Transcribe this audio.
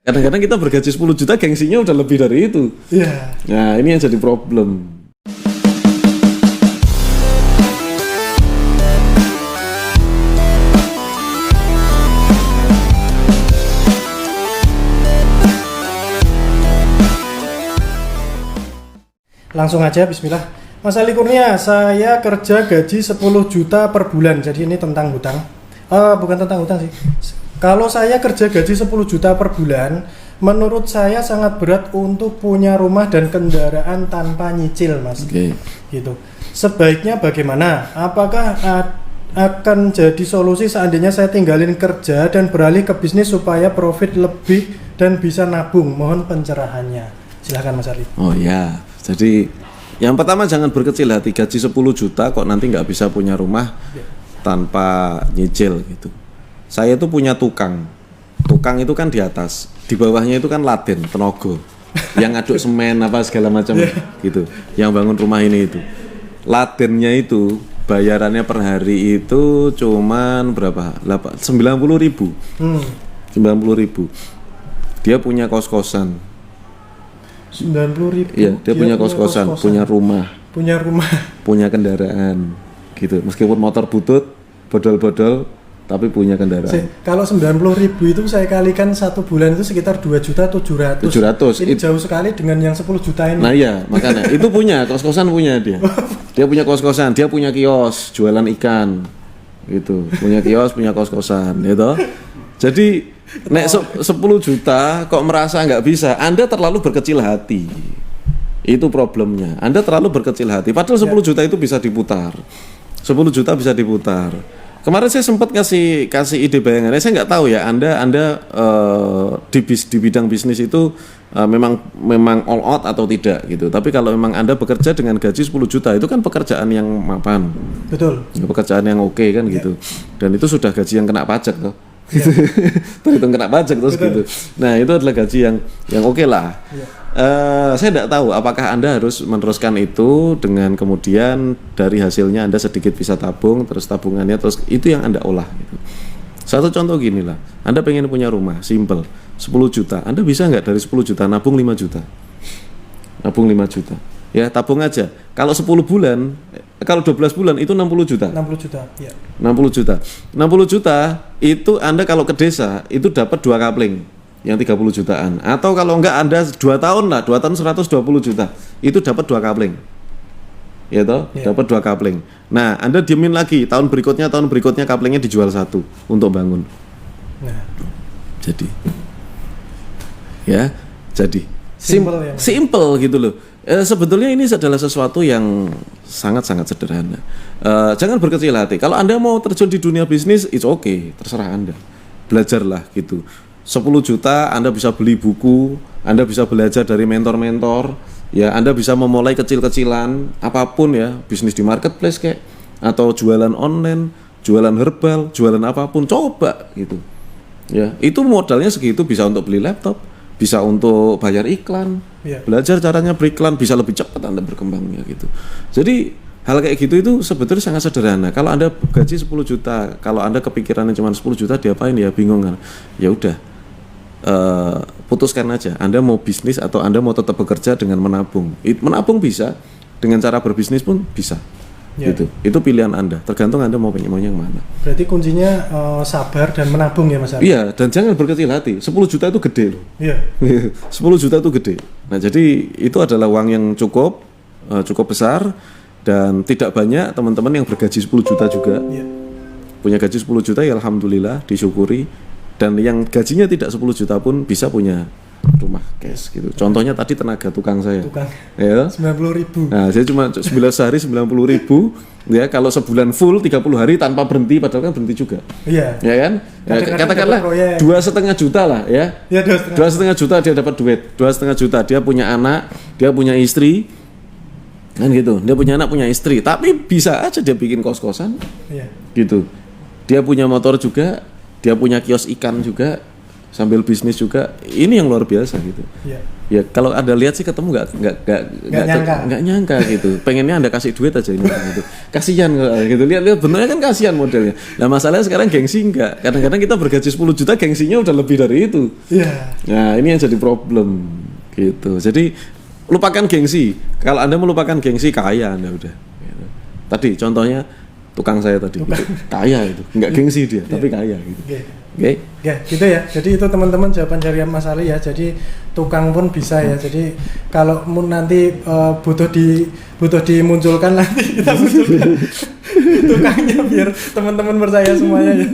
Kadang-kadang kita bergaji 10 juta gengsinya udah lebih dari itu. Iya. Nah, ini yang jadi problem. Langsung aja, bismillah. Mas Ali Kurnia, saya kerja gaji 10 juta per bulan. Jadi ini tentang hutang. Bukan tentang hutang sih. Kalau saya kerja gaji 10 juta per bulan, menurut saya sangat berat untuk punya rumah dan kendaraan tanpa nyicil, Mas. Oke. Gitu. Sebaiknya bagaimana? Apakah akan jadi solusi seandainya saya tinggalin kerja dan beralih ke bisnis supaya profit lebih dan bisa nabung? Mohon pencerahannya. Silahkan Mas Ali. Oh ya, jadi yang pertama jangan berkecil hati. Gaji 10 juta kok nanti nggak bisa punya rumah tanpa nyicil gitu. Saya itu punya tukang itu kan di atas, di bawahnya itu kan laden, tenaga yang ngaduk semen apa segala macam gitu, yang bangun rumah ini itu. Ladennya itu bayarannya per hari itu cuman berapa? 90.000. 90.000. Dia punya kos-kosan. 90.000. Iya, dia punya kos-kosan, punya rumah, punya kendaraan gitu. Meskipun motor butut, bodol-bodol, tapi punya kendaraan. Kalau 90.000 itu saya kalikan satu bulan itu sekitar 2.700.000. Ini jauh sekali dengan yang 10 juta ini. Nah iya, makanya itu punya kos-kosan punya dia. Dia punya kos-kosan, dia punya kios jualan ikan gitu. Punya kios, punya kos-kosan gitu. Jadi nek 10 juta kok merasa nggak bisa, Anda terlalu berkecil hati. Itu problemnya. Anda terlalu berkecil hati. Padahal 10 juta itu bisa diputar. 10 juta bisa diputar. Kemarin saya sempat kasih ide bayangannya. Saya nggak tahu ya, Anda di bidang bisnis itu memang all out atau tidak gitu. Tapi kalau memang Anda bekerja dengan gaji 10 juta itu kan pekerjaan yang mapan. Betul. Pekerjaan yang oke kan gitu. Dan itu sudah gaji yang kena pajak tuh. Terhitung kena pajak terus gitu. Nah itu adalah gaji yang oke lah. Saya tidak tahu apakah Anda harus meneruskan itu dengan kemudian dari hasilnya Anda sedikit bisa tabung, terus tabungannya terus itu yang Anda olah gitu. Satu contoh gini lah, Anda pengen punya rumah, simple 10 juta, Anda bisa nggak dari 10 juta nabung 5 juta? Nabung 5 juta. Ya tabung aja. Kalau 10 bulan, kalau 12 bulan itu 60 juta. 60 juta, ya. 60 juta. 60 juta itu Anda kalau ke desa itu dapat 2 kapling yang 30 jutaan. Atau kalau enggak Anda 2 tahun lah, 2 tahun 120 juta. Itu dapat 2 kapling. Ya toh, dapat 2 kapling. Nah, Anda diemin lagi, tahun berikutnya kaplingnya dijual 1 untuk bangun. Nah. Jadi ya, jadi simple gitu loh. Sebetulnya ini adalah sesuatu yang sangat-sangat sederhana. Jangan berkecil hati. Kalau Anda mau terjun di dunia bisnis, it's okay, terserah Anda. Belajarlah gitu. 10 juta Anda bisa beli buku, Anda bisa belajar dari mentor-mentor, ya Anda bisa memulai kecil-kecilan apapun ya, bisnis di marketplace kayak atau jualan online, jualan herbal, jualan apapun, coba gitu. Ya, itu modalnya segitu bisa untuk beli laptop, bisa untuk bayar iklan, belajar caranya beriklan, bisa lebih cepat Anda berkembangnya gitu. Jadi hal kayak gitu itu sebetulnya sangat sederhana. Kalau Anda gaji 10 juta, kalau Anda kepikirannya cuma 10 juta diapain ya bingung kan. Ya udah. Putuskan aja Anda mau bisnis atau Anda mau tetap bekerja dengan menabung. Menabung bisa, dengan cara berbisnis pun bisa. Gitu. Itu pilihan Anda, tergantung Anda mau yang mana. Berarti kuncinya sabar dan menabung ya Mas Ali? Iya, dan jangan berkecil hati. 10 juta itu gede loh. Iya. 10 juta itu gede. Nah, jadi itu adalah uang yang cukup besar dan tidak banyak teman-teman yang bergaji 10 juta juga. Iya. Punya gaji 10 juta ya alhamdulillah, disyukuri. Dan yang gajinya tidak 10 juta pun bisa punya rumah cash gitu. Contohnya tadi tenaga tukang saya. Ya. 90.000. Nah, saya cuma 9 sehari 90.000 ya, kalau sebulan full 30 hari tanpa berhenti, padahal kan berhenti juga. Iya. Ya kan? Ya, katakanlah 2,5 juta lah ya. Ya 2,5 juta dia dapat duit. 2,5 juta dia punya anak, dia punya istri. Kan gitu. Dia punya anak, punya istri, tapi bisa aja dia bikin kos-kosan. Iya. Gitu. Dia punya motor juga, dia punya kios ikan juga, sambil bisnis juga, ini yang luar biasa gitu. Iya. Ya kalau ada lihat sih ketemu nggak nyangka gitu. Pengennya Anda kasih duit aja ini gitu. Kasihan gitu. Lihat benernya kan kasihan modelnya. Nah masalahnya sekarang gengsi enggak. Kadang-kadang kita bergaji 10 juta gengsinya udah lebih dari itu. Iya. Nah ini yang jadi problem gitu. Jadi lupakan gengsi. Kalau Anda melupakan gengsi, kaya Anda udah. Gitu. Tadi contohnya tukang saya tadi, gitu. Kaya itu, nggak gengsi dia, tapi kaya gitu. Oke. Ya, gitu ya. Jadi itu teman-teman jawaban dari Mas Ali ya. Jadi tukang pun bisa ya. Jadi kalau nanti butuh dimunculkan nanti kita munculkan tukangnya biar teman-teman percaya semuanya ya.